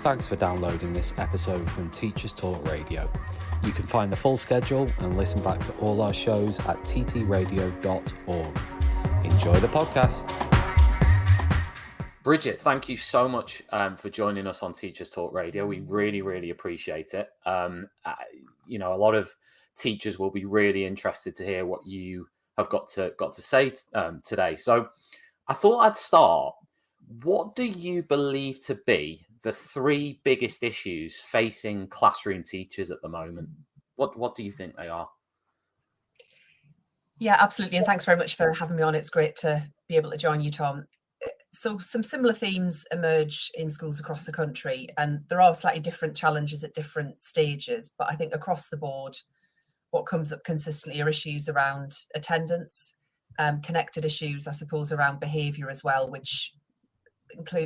Thanks for downloading this episode from Teachers Talk Radio. You can find the full schedule and listen back to all our shows at ttradio.org. Enjoy the podcast. Bridget, thank you so much for joining us on Teachers Talk Radio. We really, really appreciate it. A lot of teachers will be really interested to hear what you have got to say today. So I thought I'd start. What do you believe to be the three biggest issues facing classroom teachers at the moment? What do you think they are? Yeah, absolutely. And thanks very much for having me on. It's great to be able to join you, Tom. So some similar themes emerge in schools across the country, and there are slightly different challenges at different stages. But I think across the board, what comes up consistently are issues around attendance, connected issues, I suppose, around behaviour as well, which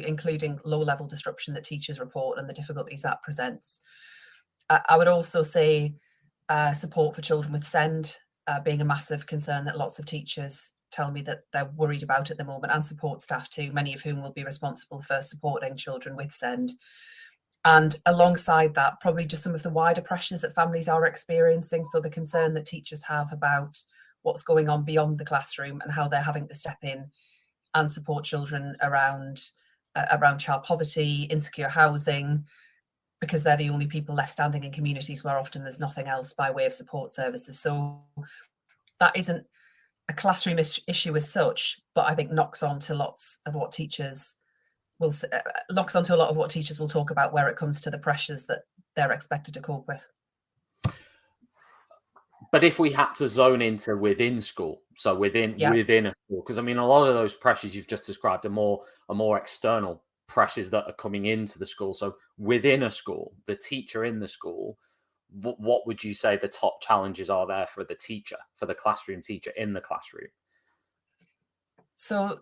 including low-level disruption that teachers report and the difficulties that presents. I would also say support for children with SEND being a massive concern that lots of teachers tell me that they're worried about at the moment, and support staff too, many of whom will be responsible for supporting children with SEND. And alongside that, probably just some of the wider pressures that families are experiencing. So the concern that teachers have about what's going on beyond the classroom and how they're having to step in and support children around child poverty, insecure housing, because they're the only people left standing in communities where often there's nothing else by way of support services. So that isn't a classroom issue as such, but I think knocks on to a lot of what teachers will talk about where it comes to the pressures that they're expected to cope with. But if we had to zone into within school, so within a school, because I mean, a lot of those pressures you've just described are more external pressures that are coming into the school. So within a school, the teacher in the school, what would you say the top challenges are there for the teacher, for the classroom teacher in the classroom? So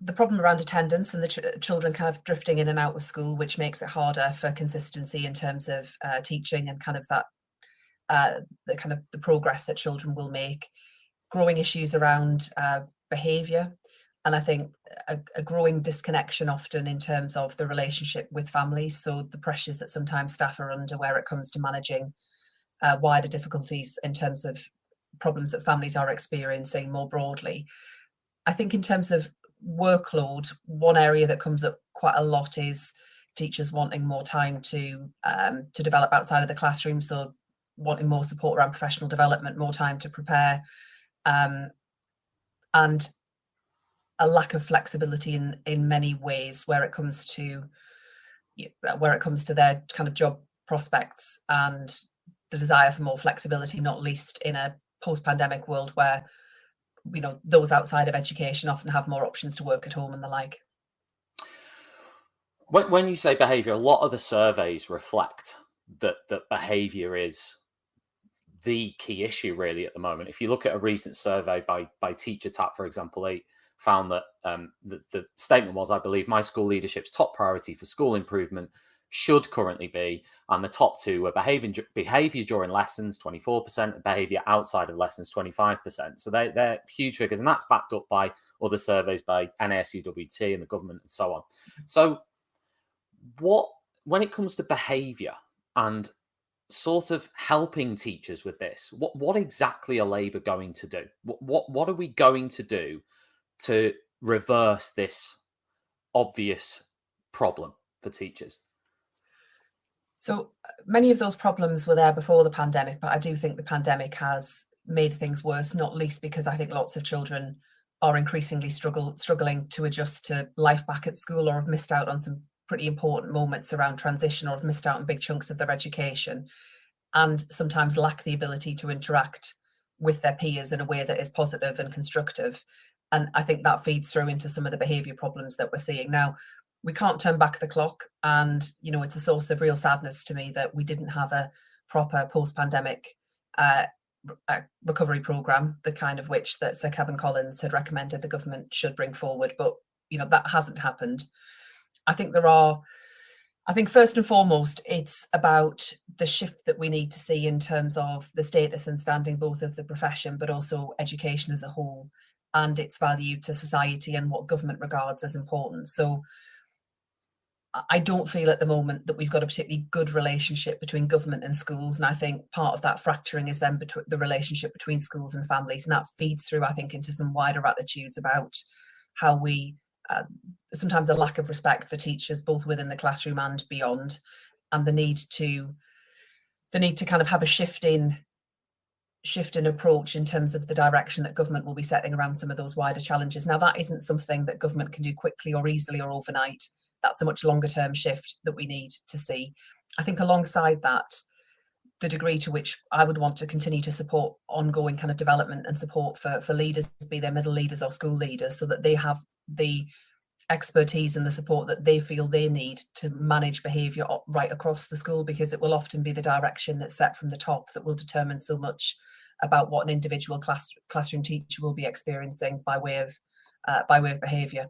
the problem around attendance and the children kind of drifting in and out of school, which makes it harder for consistency in terms of teaching and kind of that the progress that children will make. Growing issues around behaviour, and I think a growing disconnection often in terms of the relationship with families. So the pressures that sometimes staff are under where it comes to managing wider difficulties in terms of problems that families are experiencing more broadly. I think in terms of workload, one area that comes up quite a lot is teachers wanting more time to develop outside of the classroom. So wanting more support around professional development, more time to prepare, and a lack of flexibility in many ways where it comes to their kind of job prospects, and the desire for more flexibility, not least in a post-pandemic world where those outside of education often have more options to work at home and the like. When you say behaviour, a lot of the surveys reflect that behaviour is the key issue really at the moment. If you look at a recent survey by Teacher Tap, for example, they found that the statement was, I believe, my school leadership's top priority for school improvement should currently be, and the top two were behaviour during lessons, 24%, and behaviour outside of lessons, 25%. So they're huge figures, and that's backed up by other surveys by NASUWT and the government and so on. So when it comes to behaviour and sort of helping teachers with this, what exactly are Labour going to do? What are we going to do to reverse this obvious problem for teachers? So many of those problems were there before the pandemic, but I do think the pandemic has made things worse, not least because I think lots of children are increasingly struggling to adjust to life back at school, or have missed out on some pretty important moments around transition, or have missed out on big chunks of their education, and sometimes lack the ability to interact with their peers in a way that is positive and constructive. And I think that feeds through into some of the behaviour problems that we're seeing now. We can't turn back the clock, and it's a source of real sadness to me that we didn't have a proper post-pandemic recovery programme, the kind of which that Sir Kevin Collins had recommended the government should bring forward, but that hasn't happened. I think first and foremost, it's about the shift that we need to see in terms of the status and standing both of the profession, but also education as a whole, and its value to society and what government regards as important. So I don't feel at the moment that we've got a particularly good relationship between government and schools. And I think part of that fracturing is then between the relationship between schools and families. And that feeds through, I think, into some wider attitudes about how we sometimes a lack of respect for teachers, both within the classroom and beyond, and the need to kind of have a shift in approach in terms of the direction that government will be setting around some of those wider challenges. Now, that isn't something that government can do quickly or easily or overnight. That's a much longer term shift that we need to see. I think alongside that, the degree to which I would want to continue to support ongoing kind of development and support for leaders, be they middle leaders or school leaders, so that they have the expertise and the support that they feel they need to manage behaviour right across the school, because it will often be the direction that's set from the top that will determine so much about what an individual classroom teacher will be experiencing by way of behaviour.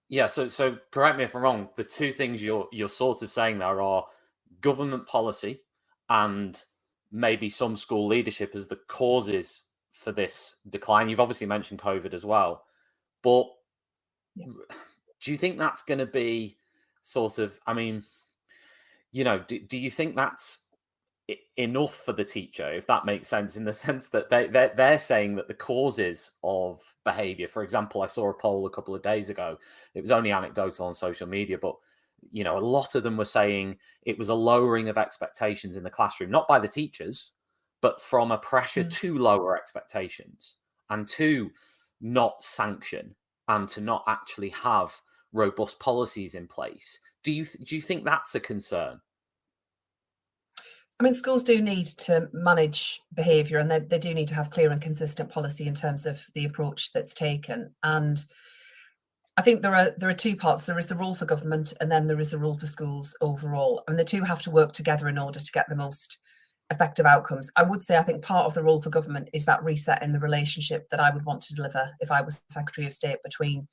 Yeah, so correct me if I'm wrong. The two things you're sort of saying there are government policy and maybe some school leadership as the causes for this decline. You've obviously mentioned COVID as well, but Yeah. do you think that's going to be sort of? I mean, do you think that's enough for the teacher, if that makes sense, in the sense that they're saying that the causes of behavior, for example, I saw a poll a couple of days ago, it was only anecdotal on social media, but a lot of them were saying it was a lowering of expectations in the classroom, not by the teachers, but from a pressure to lower expectations and to not sanction and to not actually have robust policies in place. Do you think that's a concern? I mean, schools do need to manage behaviour, and they do need to have clear and consistent policy in terms of the approach that's taken. And I think there are two parts. There is the role for government, and then there is the role for schools overall. And the two have to work together in order to get the most effective outcomes. I would say I think part of the role for government is that reset in the relationship that I would want to deliver if I was Secretary of State between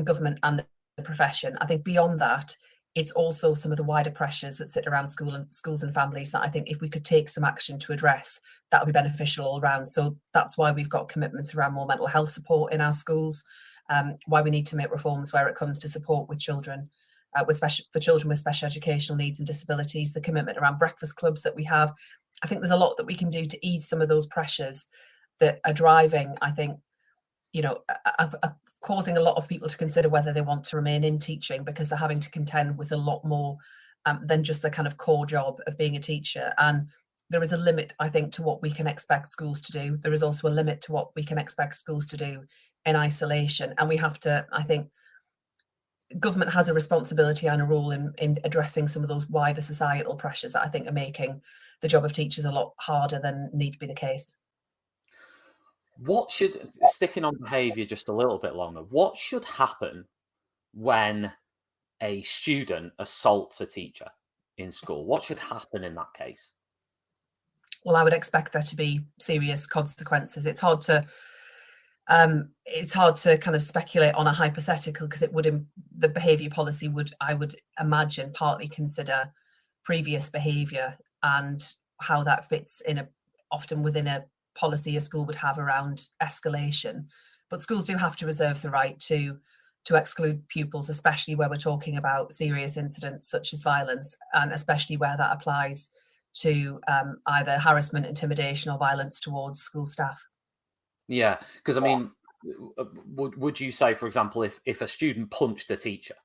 government and the profession. I think beyond that, it's also some of the wider pressures that sit around schools and families that I think if we could take some action to address, that would be beneficial all around. So that's why we've got commitments around more mental health support in our schools, why we need to make reforms where it comes to support with children, for children with special educational needs and disabilities, the commitment around breakfast clubs that we have. I think there's a lot that we can do to ease some of those pressures that are driving, I think, are causing a lot of people to consider whether they want to remain in teaching, because they're having to contend with a lot more than just the kind of core job of being a teacher. And there is a limit, I think, to what we can expect schools to do. There is also a limit to what we can expect schools to do in isolation. And we have to, I think, government has a responsibility and a role in addressing some of those wider societal pressures that I think are making the job of teachers a lot harder than need to be the case. Sticking on behaviour just a little bit longer, what should happen when a student assaults a teacher in school? What should happen in that case? Well, I would expect there to be serious consequences. It's hard to kind of speculate on a hypothetical, because the behaviour policy would, I would imagine, partly consider previous behaviour and how that fits often within a policy a school would have around escalation. But schools do have to reserve the right to exclude pupils, especially where we're talking about serious incidents such as violence, and especially where that applies to either harassment, intimidation, or violence towards school staff. Yeah, because I mean, would you say, for example, if a student punched a teacher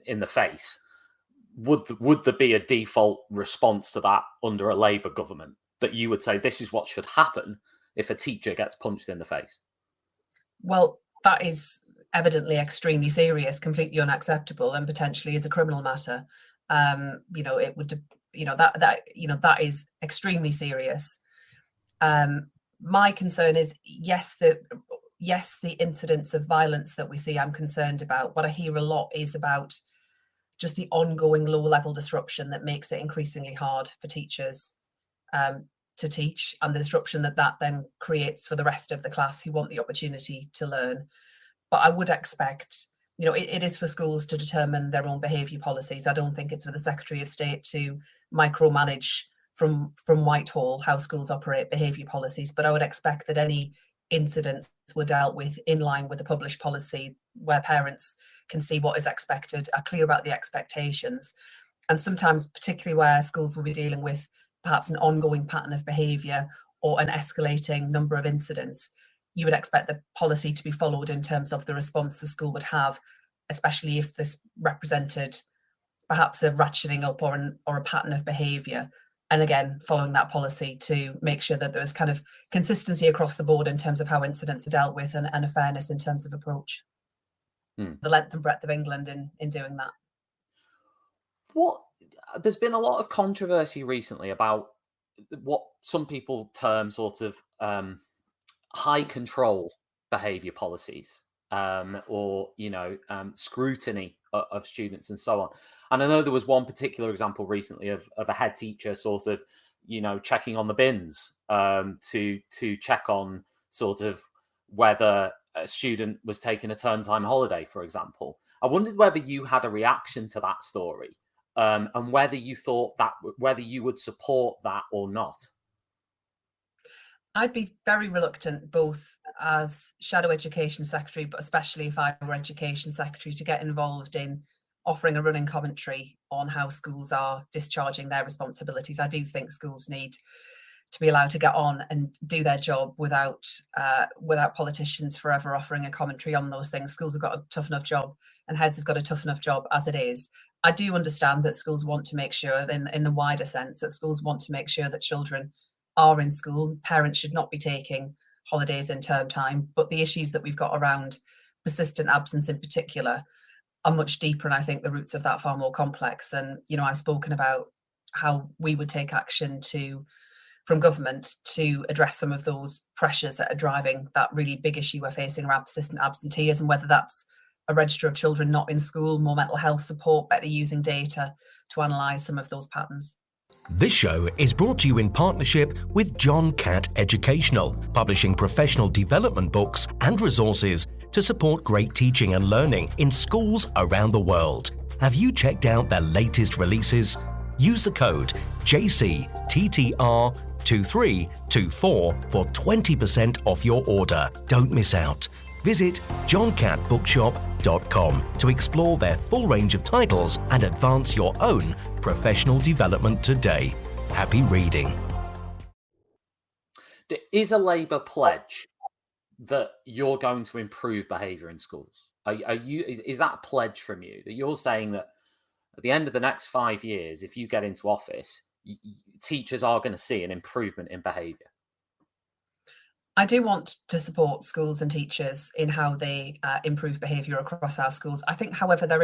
in the face, would there be a default response to that under a Labour government, that you would say this is what should happen if a teacher gets punched in the face? Well, that is evidently extremely serious, completely unacceptable, and potentially is a criminal matter. It would, that is extremely serious. My concern is, yes, the incidents of violence that we see, I'm concerned about. What I hear a lot is about just the ongoing low-level disruption that makes it increasingly hard for teachers to teach, and the disruption that then creates for the rest of the class who want the opportunity to learn. But I would expect, it is for schools to determine their own behaviour policies. I don't think it's for the Secretary of State to micromanage from Whitehall how schools operate behaviour policies. But I would expect that any incidents were dealt with in line with the published policy where parents can see what is expected, are clear about the expectations. And sometimes, particularly where schools will be dealing with perhaps an ongoing pattern of behaviour or an escalating number of incidents, you would expect the policy to be followed in terms of the response the school would have, especially if this represented perhaps a ratcheting up or a pattern of behaviour. And again, following that policy to make sure that there's kind of consistency across the board in terms of how incidents are dealt with, and a fairness in terms of approach. The length and breadth of England in doing that. There's been a lot of controversy recently about what some people term sort of high control behavior policies, or scrutiny of students and so on. And I know there was one particular example recently of a head teacher sort of checking on the bins to check on sort of whether a student was taking a term time holiday, for example. I wondered whether you had a reaction to that story, and whether you thought whether you would support that or not. I'd be very reluctant, both as Shadow Education Secretary, but especially if I were Education Secretary, to get involved in offering a running commentary on how schools are discharging their responsibilities. I do think schools need to be allowed to get on and do their job without politicians forever offering a commentary on those things. Schools have got a tough enough job, and heads have got a tough enough job as it is. I do understand that schools want to make sure, in the wider sense, that schools want to make sure that children are in school. Parents should not be taking holidays in term time, but the issues that we've got around persistent absence in particular are much deeper, and I think the roots of that far more complex. And I've spoken about how we would take action from government to address some of those pressures that are driving that really big issue we're facing around persistent absenteeism, whether that's a register of children not in school, more mental health support, better using data to analyse some of those patterns. This show is brought to you in partnership with John Catt Educational, publishing professional development books and resources to support great teaching and learning in schools around the world. Have you checked out their latest releases? Use the code JCTTR2324 for 20% off your order. Don't miss out. Visit johncattbookshop.com to explore their full range of titles and advance your own professional development today. Happy reading. Is a Labour pledge that you're going to improve behaviour in schools? Is that a pledge from you, that you're saying that at the end of the next 5 years, if you get into office, teachers are going to see an improvement in behaviour? I do want to support schools and teachers in how they improve behaviour across our schools. I think, however, there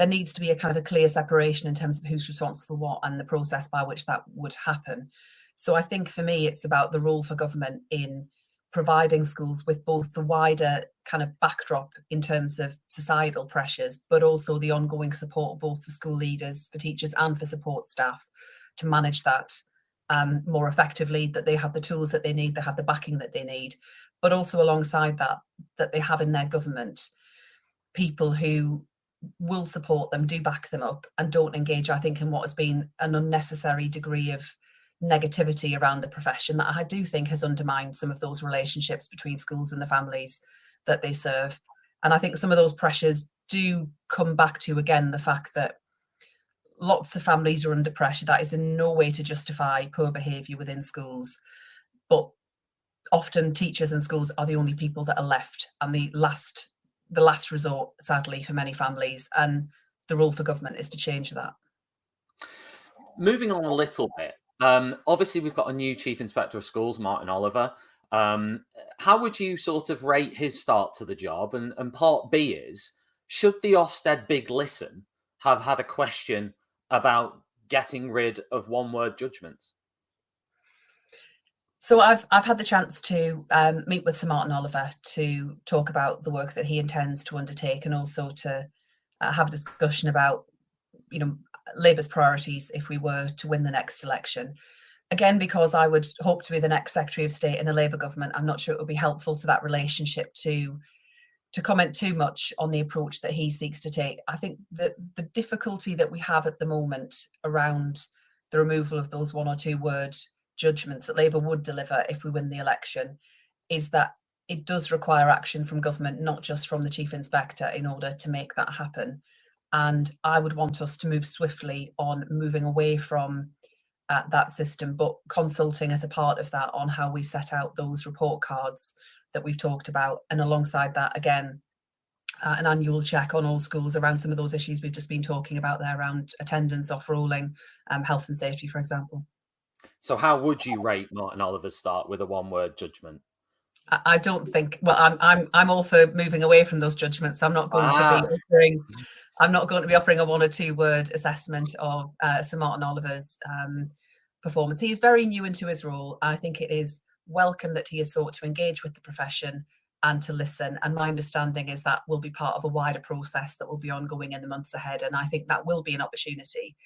needs to be a kind of a clear separation in terms of who's responsible for what and the process by which that would happen. So I think for me, it's about the role for government in providing schools with both the wider kind of backdrop in terms of societal pressures, but also the ongoing support both for school leaders, for teachers and for support staff to manage that more effectively, that they have the tools that they need, they have the backing that they need, but also alongside that they have in their government people who will support them, do back them up, and don't engage, I think, in what has been an unnecessary degree of negativity around the profession that I do think has undermined some of those relationships between schools and the families that they serve. And I think some of those pressures do come back to, again, the fact that lots of families are under pressure. That is in no way to justify poor behaviour within schools. But often teachers and schools are the only people that are left, and the last resort, sadly, for many families. And the role for government is to change that. Moving on a little bit, obviously we've got a new Chief Inspector of Schools, Martin Oliver. How would you sort of rate his start to the job? And part B is, should the Ofsted Big Listen have had a question about getting rid of one-word judgments? So I've had the chance to meet with Sir Martin Oliver to talk about the work that he intends to undertake, and also to have a discussion about, Labour's priorities if we were to win the next election. Again, because I would hope to be the next Secretary of State in a Labour government, I'm not sure it would be helpful to that relationship to comment too much on the approach that he seeks to take. I think that the difficulty that we have at the moment around the removal of those one or two word judgments that Labour would deliver if we win the election is that it does require action from government, not just from the Chief Inspector, in order to make that happen. And I would want us to move swiftly on moving away from that system, but consulting as a part of that on how we set out those report cards that we've talked about. And alongside that, again, an annual check on all schools around some of those issues we've just been talking about there, around attendance, off-rolling, health and safety, for example. So how would you rate Martin Oliver's start with a one-word judgment? I don't think. Well, I'm all for moving away from those judgments. I'm not going to be offering. I'm not going to be offering a 1 or 2 word assessment of Sir Martin Oliver's performance. He is very new into his role. I think it is welcome that he has sought to engage with the profession and to listen. And my understanding is that will be part of a wider process that will be ongoing in the months ahead. And I think that will be an opportunity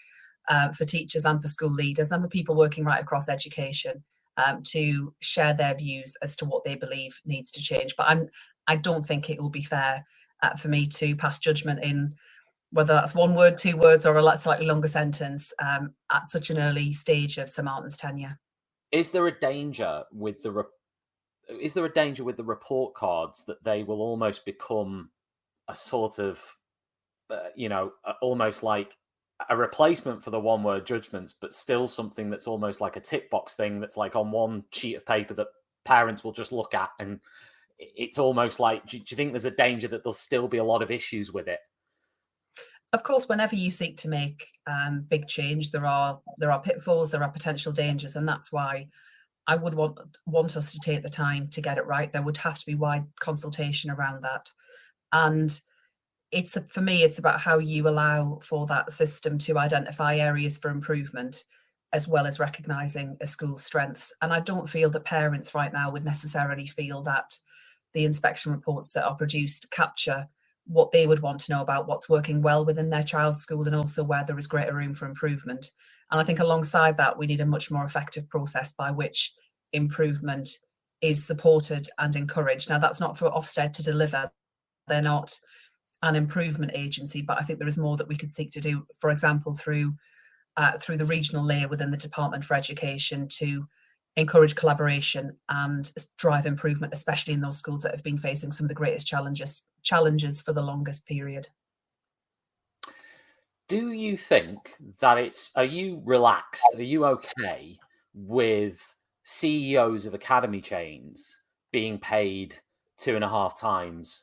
for teachers and for school leaders and for people working right across education to share their views as to what they believe needs to change. But I don't think it will be fair for me to pass judgment in whether that's 1 word, 2 words, or a slightly longer sentence at such an early stage of Sir Martin's tenure. Is there a danger with the report cards that they will almost become a sort of, almost like a replacement for the 1 word judgments, but still something that's almost like a tick box thing that's like on one sheet of paper that parents will just look at, and it's almost like, do you think there's a danger that there'll still be a lot of issues with it? Of course, whenever you seek to make big change, there are pitfalls, there are potential dangers, and that's why I would want us to take the time to get it right. There would have to be wide consultation around that, and for me, it's about how you allow for that system to identify areas for improvement, as well as recognising a school's strengths. And I don't feel that parents right now would necessarily feel that the inspection reports that are produced capture what they would want to know about what's working well within their child's school, and also where there is greater room for improvement. And I think alongside that, we need a much more effective process by which improvement is supported and encouraged. Now, that's not for Ofsted to deliver. They're not an improvement agency, but I think there is more that we could seek to do, for example, through the regional layer within the Department for Education, to encourage collaboration and drive improvement, especially in those schools that have been facing some of the greatest challenges for the longest period. Do you think that are you relaxed? Are you okay with CEOs of academy chains being paid 2.5 times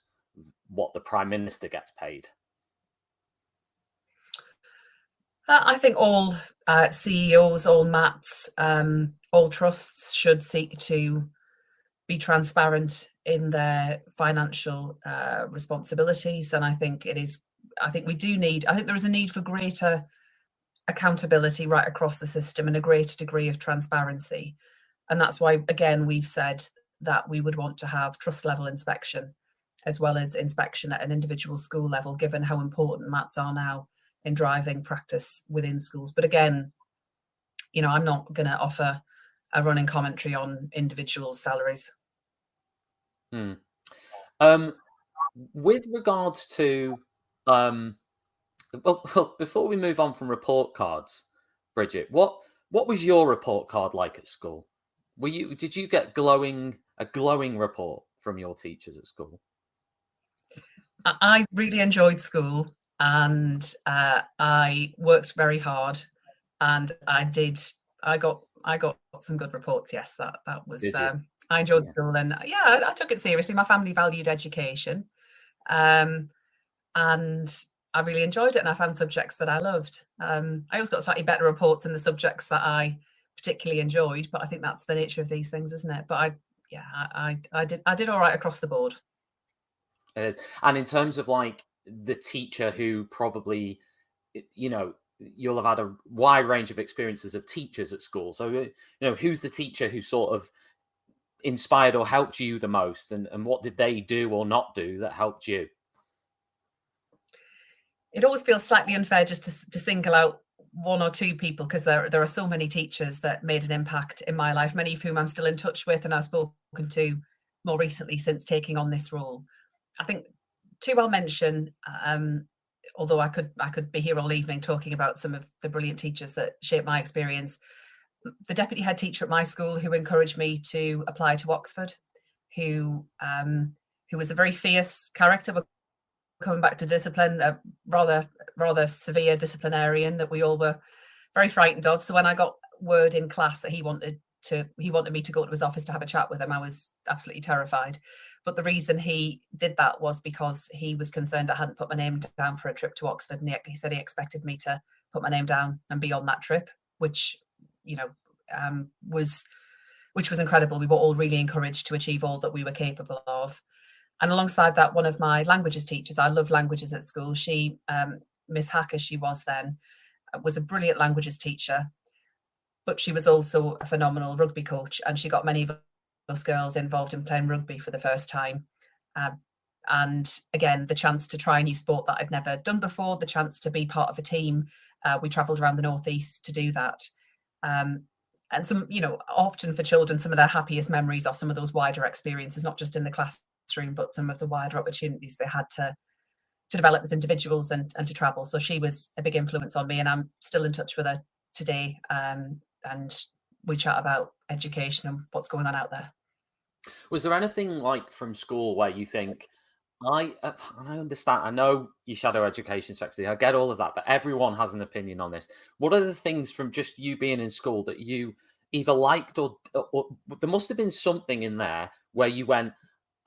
what the Prime Minister gets paid? I think all CEOs, all MATs, all trusts should seek to be transparent in their financial responsibilities. And I think there is a need for greater accountability right across the system and a greater degree of transparency. And that's why, again, we've said that we would want to have trust level inspection, as well as inspection at an individual school level, given how important MATs are now in driving practice within schools. But again, I'm not going to offer a running commentary on individual salaries. With regards to, before we move on from report cards, Bridget, what was your report card like at school? Did you get a glowing report from your teachers at school? I really enjoyed school, and I worked very hard, and I got some good reports. Yes, that was. I enjoyed school, and I took it seriously. My family valued education, and I really enjoyed it, and I found subjects that I loved. I always got slightly better reports in the subjects that I particularly enjoyed, but I think that's the nature of these things, isn't it? But I did all right across the board. It is. And in terms of like the teacher who probably, you'll have had a wide range of experiences of teachers at school. So, who's the teacher who sort of inspired or helped you the most, and what did they do or not do that helped you? It always feels slightly unfair just to single out 1 or 2 people, because there are so many teachers that made an impact in my life, many of whom I'm still in touch with and I've spoken to more recently since taking on this role. I think 2 I'll mention, although I could be here all evening talking about some of the brilliant teachers that shaped my experience. The deputy head teacher at my school, who encouraged me to apply to Oxford, who was a very fierce character. We're coming back to discipline, a rather severe disciplinarian that we all were very frightened of. So when I got word in class that he wanted me to go to his office to have a chat with him, I was absolutely terrified. But the reason he did that was because he was concerned I hadn't put my name down for a trip to Oxford, and he said he expected me to put my name down and be on that trip, which was incredible. We were all really encouraged to achieve all that we were capable of. And alongside that, one of my languages teachers, I loved languages at school. She, Miss Hacker, she was then, was a brilliant languages teacher, but she was also a phenomenal rugby coach, and she got many of us girls involved in playing rugby for the first time. And again, the chance to try a new sport that I'd never done before, the chance to be part of a team. We travelled around the Northeast to do that. And some, often for children, some of their happiest memories are some of those wider experiences, not just in the classroom, but some of the wider opportunities they had to develop as individuals and to travel. So she was a big influence on me, and I'm still in touch with her today. And we chat about education and what's going on out there. Was there anything like from school where you think, I understand, I know you shadow education secretary, I get all of that, but everyone has an opinion on this. What are the things from just you being in school that you either liked or there must have been something in there where you went,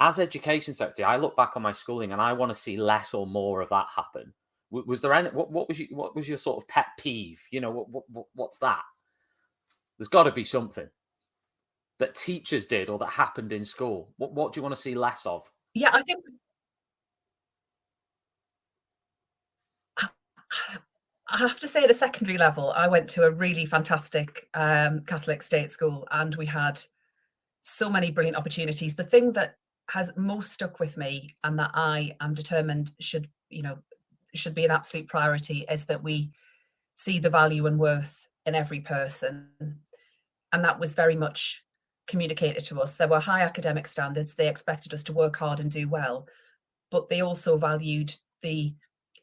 as education secretary, I look back on my schooling and I want to see less or more of that happen? Was there any, what was your sort of pet peeve? What's that? There's got to be something that teachers did or that happened in school. What do you want to see less of? Yeah, I think I have to say at a secondary level, I went to a really fantastic Catholic state school, and we had so many brilliant opportunities. The thing that has most stuck with me and that I am determined should be an absolute priority is that we see the value and worth in every person. And that was very much communicated to us. There were high academic standards. They expected us to work hard and do well, but they also valued the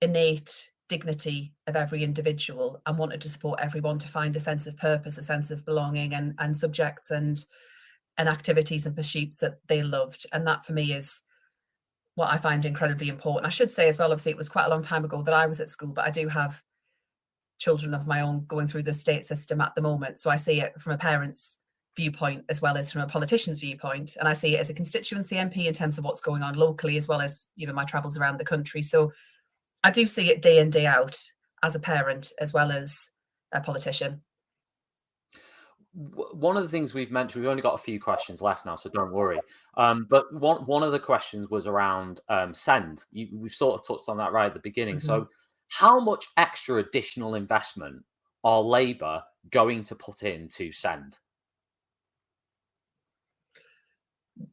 innate dignity of every individual and wanted to support everyone to find a sense of purpose, a sense of belonging, and subjects and activities and pursuits that they loved. And that for me is what I find incredibly important. I should say as well, obviously it was quite a long time ago that I was at school, but I do have children of my own going through the state system at the moment. So I see it from a parent's viewpoint as well as from a politician's viewpoint. And I see it as a constituency MP in terms of what's going on locally, as well as, my travels around the country. So I do see it day in, day out as a parent as well as a politician. One of the things we've mentioned, we've only got a few questions left now, so don't worry. But one of the questions was around SEND. We've sort of touched on that right at the beginning. Mm-hmm. So how much extra additional investment are Labour going to put into SEND?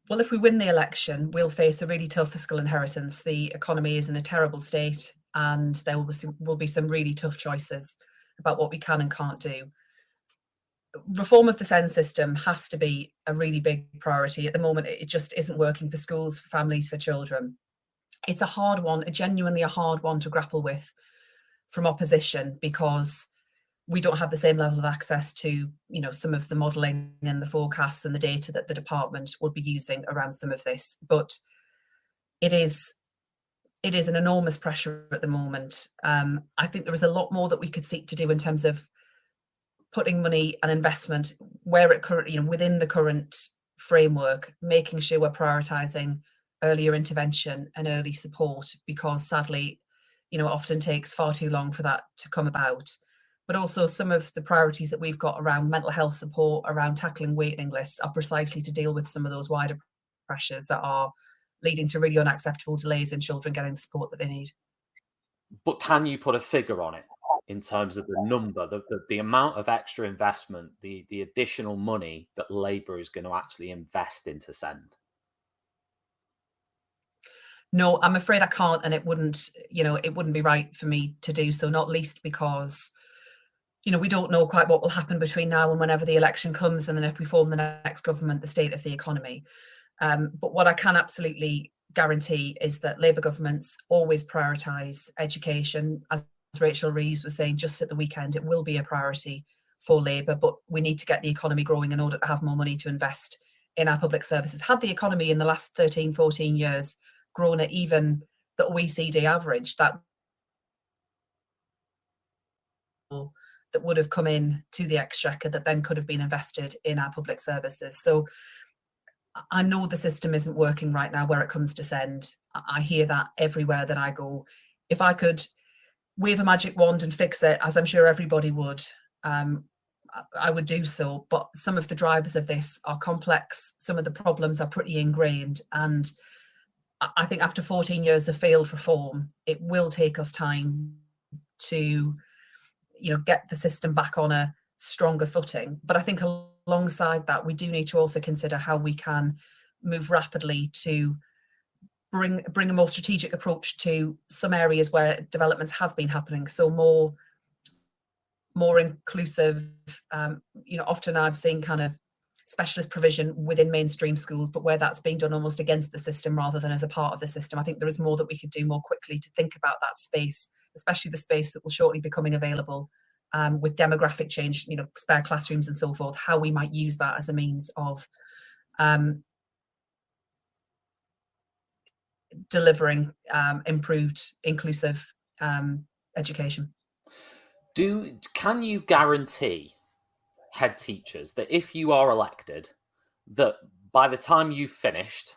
Well, if we win the election, we'll face a really tough fiscal inheritance. The economy is in a terrible state, and there will be some really tough choices about what we can and can't do. Reform of the SEND system has to be a really big priority. At the moment, it just isn't working for schools, for families, for children. It's a hard one, genuinely a hard one to grapple with from opposition, because we don't have the same level of access to, some of the modelling and the forecasts and the data that the department would be using around some of this. But it is an enormous pressure at the moment. I think there is a lot more that we could seek to do in terms of putting money and investment where it currently, within the current framework, making sure we're prioritising earlier intervention and early support, because sadly, it often takes far too long for that to come about. But also some of the priorities that we've got around mental health support, around tackling waiting lists, are precisely to deal with some of those wider pressures that are leading to really unacceptable delays in children getting the support that they need. But can you put a figure on it in terms of the number, the amount of extra investment, the additional money that Labour is going to actually invest into SEND? No, I'm afraid I can't, and it wouldn't be right for me to do so, not least because we don't know quite what will happen between now and whenever the election comes, and then if we form the next government, the state of the economy. But what I can absolutely guarantee is that Labour governments always prioritise education. As Rachel Reeves was saying just at the weekend, it will be a priority for Labour, but we need to get the economy growing in order to have more money to invest in our public services. Had the economy in the last 13, 14 years grown at even the OECD average, that would have come in to the exchequer that then could have been invested in our public services. So I know the system isn't working right now where it comes to SEND. I hear that everywhere that I go. If I could wave a magic wand and fix it, as I'm sure everybody would, I would do so. But some of the drivers of this are complex. Some of the problems are pretty ingrained. And I think after 14 years of failed reform, it will take us time to, get the system back on a stronger footing. But I think alongside that, we do need to also consider how we can move rapidly to bring a more strategic approach to some areas where developments have been happening. So more inclusive. Often I've seen kind of specialist provision within mainstream schools, but where that's being done almost against the system rather than as a part of the system. I think there is more that we could do more quickly to think about that space, especially the space that will shortly be coming available with demographic change, spare classrooms and so forth, how we might use that as a means of delivering improved, inclusive education. Can you guarantee head teachers that if you are elected, that by the time you've finished,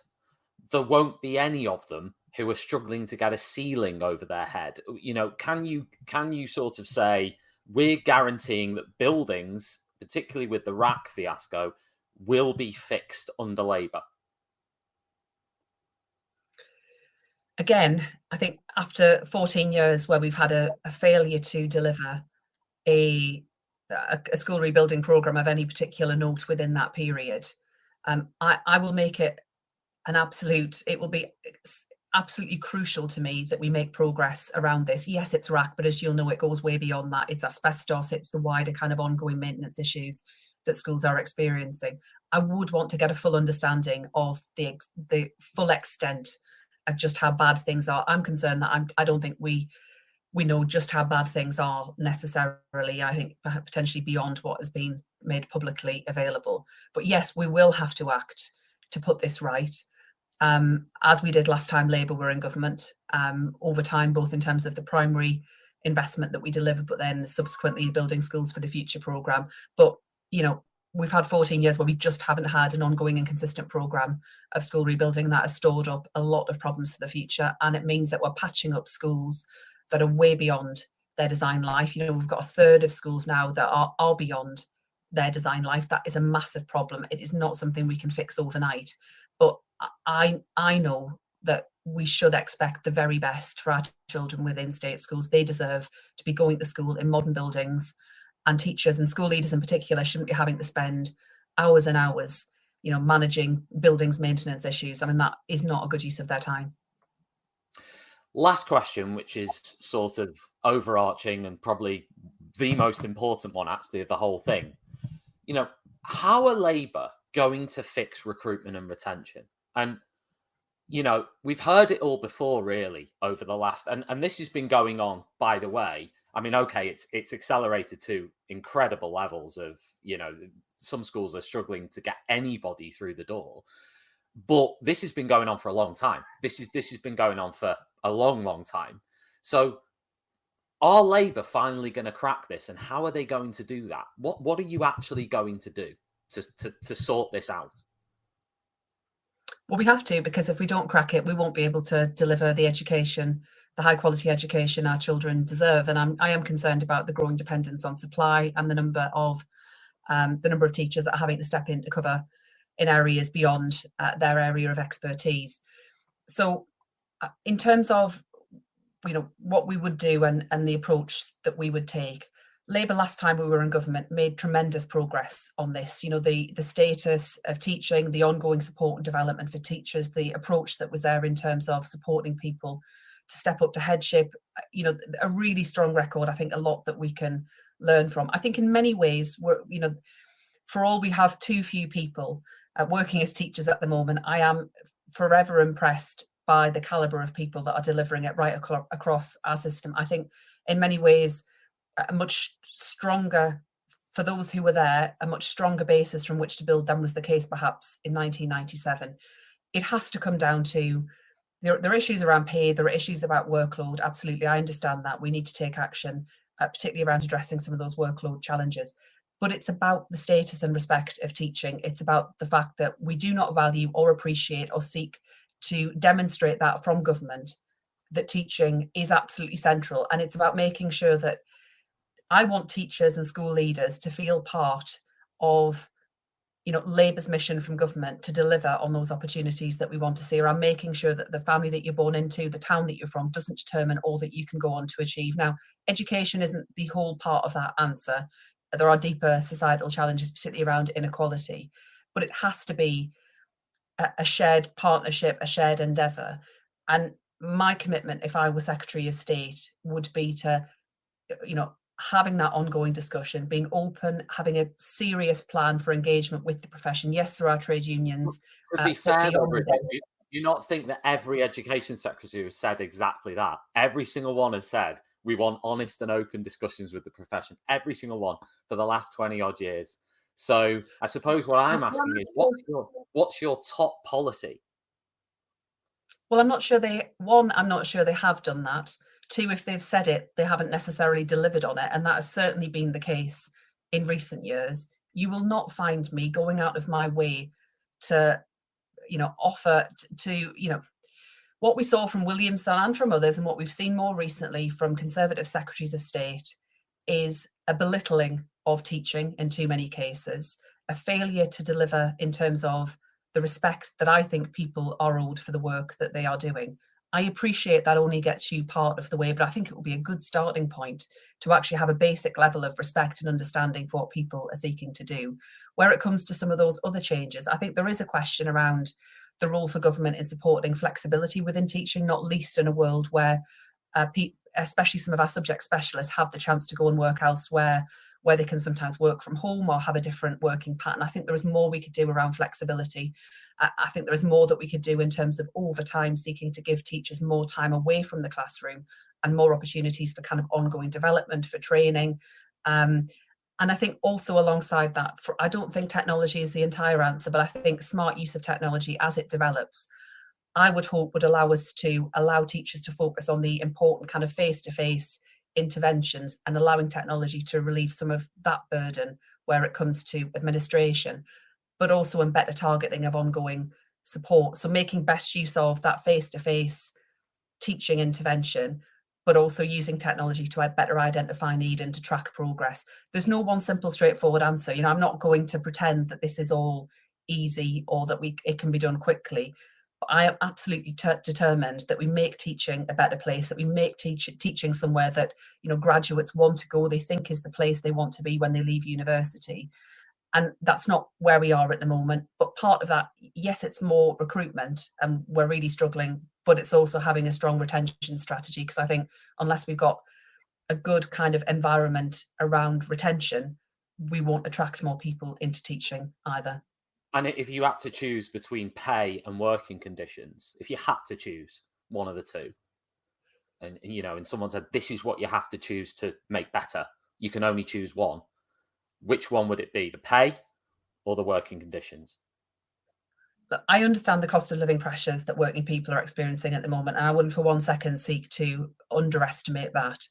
there won't be any of them who are struggling to get a ceiling over their head? Can you sort of say, we're guaranteeing that buildings, particularly with the RAC fiasco, will be fixed under Labour? Again, I think after 14 years where we've had a failure to deliver a school rebuilding programme of any particular note within that period, I will make it it will be absolutely crucial to me that we make progress around this. Yes, it's RAC, but as you'll know, it goes way beyond that. It's asbestos, it's the wider kind of ongoing maintenance issues that schools are experiencing. I would want to get a full understanding of the full extent of just how bad things are. I'm concerned that I don't think we know just how bad things are necessarily. I think potentially beyond what has been made publicly available. But yes, we will have to act to put this right, as we did last time Labour were in government, over time, both in terms of the primary investment that we delivered, but then subsequently building schools for the future programme. But, we've had 14 years where we just haven't had an ongoing and consistent programme of school rebuilding that has stored up a lot of problems for the future. And it means that we're patching up schools that are way beyond their design life. We've got a third of schools now that are beyond their design life. That is a massive problem. It is not something we can fix overnight. But I know that we should expect the very best for our children within state schools. They deserve to be going to school in modern buildings, and teachers and school leaders in particular shouldn't be having to spend hours and hours, managing buildings maintenance issues. I mean, that is not a good use of their time. Last question, which is sort of overarching and probably the most important one actually of the whole thing. How are Labour going to fix recruitment and retention? And, we've heard it all before really over the last, and this has been going on, by the way. I mean, okay, it's accelerated to incredible levels of, some schools are struggling to get anybody through the door. But this has been going on for a long time. This has been going on for a long, long time. So are Labour finally going to crack this? And how are they going to do that? What are you actually going to do to sort this out? Well, we have to, because if we don't crack it, we won't be able to deliver the education, the high quality education our children deserve. And I am concerned about the growing dependence on supply and the number of teachers that are having to step in to cover in areas beyond their area of expertise. So in terms of, what we would do and the approach that we would take, Labour last time we were in government made tremendous progress on this. The status of teaching, the ongoing support and development for teachers, the approach that was there in terms of supporting people to step up to headship, a really strong record. I think a lot that we can learn from. I think in many ways, for all we have too few people working as teachers at the moment, I am forever impressed by the calibre of people that are delivering it right across our system. I think in many ways, a much stronger for those who were there, a much stronger basis from which to build than was the case perhaps in 1997. It has to come down to, there are issues around pay, there are issues about workload. Absolutely, I understand that. We need to take action, particularly around addressing some of those workload challenges. But it's about the status and respect of teaching. It's about the fact that we do not value or appreciate or seek to demonstrate that from government, that teaching is absolutely central. And it's about making sure that I want teachers and school leaders to feel part of, Labour's mission from government to deliver on those opportunities that we want to see, around making sure that the family that you're born into, the town that you're from, doesn't determine all that you can go on to achieve. Now, education isn't the whole part of that answer. There are deeper societal challenges, particularly around inequality, but it has to be a shared partnership, a shared endeavour. And my commitment, if I were Secretary of State, would be to, having that ongoing discussion, being open, having a serious plan for engagement with the profession. Yes, through our trade unions. To be fair, though, Bridget, do you not think that every education secretary has said exactly that? Every single one has said, we want honest and open discussions with the profession. Every single one for the last 20 odd years. So I suppose what I'm asking is, what's your top policy? Well, I'm not sure I'm not sure they have done that. Two, if they've said it, they haven't necessarily delivered on it. And that has certainly been the case in recent years. You will not find me going out of my way to, offer to, what we saw from Williamson and from others, and what we've seen more recently from Conservative Secretaries of State, is a belittling of teaching in too many cases, a failure to deliver in terms of the respect that I think people are owed for the work that they are doing. I appreciate that only gets you part of the way, but I think it will be a good starting point to actually have a basic level of respect and understanding for what people are seeking to do. Where it comes to some of those other changes, I think there is a question around the role for government in supporting flexibility within teaching, not least in a world where especially some of our subject specialists have the chance to go and work elsewhere, where they can sometimes work from home or have a different working pattern. I think there is more we could do around flexibility. I think there is more that we could do in terms of overtime, seeking to give teachers more time away from the classroom and more opportunities for kind of ongoing development, for training. And I think also alongside that, I don't think technology is the entire answer, but I think smart use of technology as it develops, I would hope would allow us to allow teachers to focus on the important kind of face-to-face interventions and allowing technology to relieve some of that burden where it comes to administration, but also in better targeting of ongoing support. So making best use of that face-to-face teaching intervention, but also using technology to better identify need and to track progress. There's no one simple, straightforward answer. I'm not going to pretend that this is all easy or that it can be done quickly. But I am absolutely determined that we make teaching a better place, that we make teaching somewhere that graduates want to go, they think is the place they want to be when they leave university. And that's not where we are at the moment. But part of that, yes, it's more recruitment and we're really struggling, but it's also having a strong retention strategy, because I think unless we've got a good kind of environment around retention, we won't attract more people into teaching either. And if you had to choose between pay and working conditions, if you had to choose one of the two, and someone said, this is what you have to choose to make better, you can only choose one, which one would it be, the pay or the working conditions? Look, I understand the cost of living pressures that working people are experiencing at the moment, and I wouldn't for one second seek to underestimate that.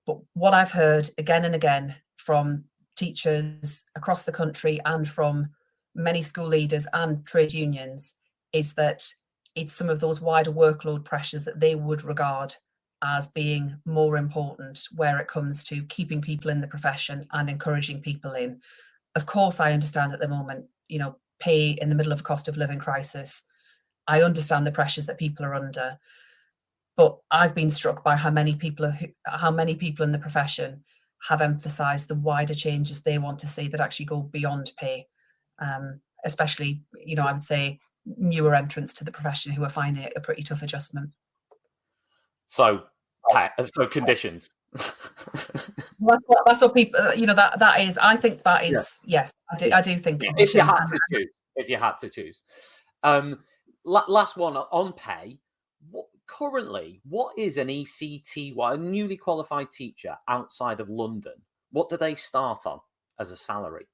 But what I've heard again and again from teachers across the country and from many school leaders and trade unions is that it's some of those wider workload pressures that they would regard as being more important where it comes to keeping people in the profession and encouraging people in. Of course, I understand at the moment, pay in the middle of a cost of living crisis. I understand the pressures that people are under, but I've been struck by how many people in the profession have emphasised the wider changes they want to see that actually go beyond pay. Especially, I would say newer entrants to the profession who are finding it a pretty tough adjustment. So conditions. That's what people, that is, I think that is, yes, I do think. Yeah, if you had to choose. Last one on pay. Currently, what is an ECTY, a newly qualified teacher outside of London? What do they start on? as a salary?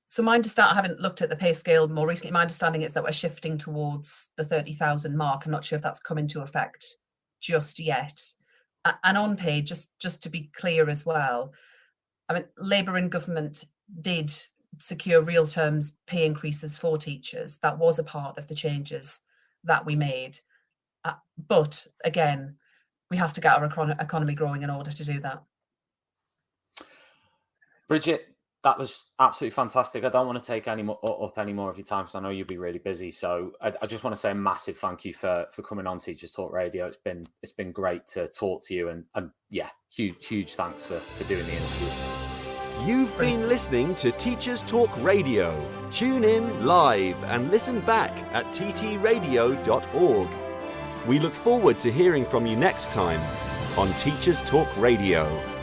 So my understanding, I haven't looked at the pay scale more recently. My understanding is that we're shifting towards the 30,000 mark. I'm not sure if that's come into effect just yet. And on pay, just to be clear as well, I mean, Labour and government did secure real terms pay increases for teachers. That was a part of the changes that we made. But again, we have to get our economy growing in order to do that. Bridget, that was absolutely fantastic. I don't want to take any more of your time because I know you'll be really busy. So I just want to say a massive thank you for coming on Teachers Talk Radio. It's been great to talk to you, and yeah, huge thanks for doing the interview. You've been listening to Teachers Talk Radio. Tune in live and listen back at ttradio.org. We look forward to hearing from you next time on Teachers Talk Radio.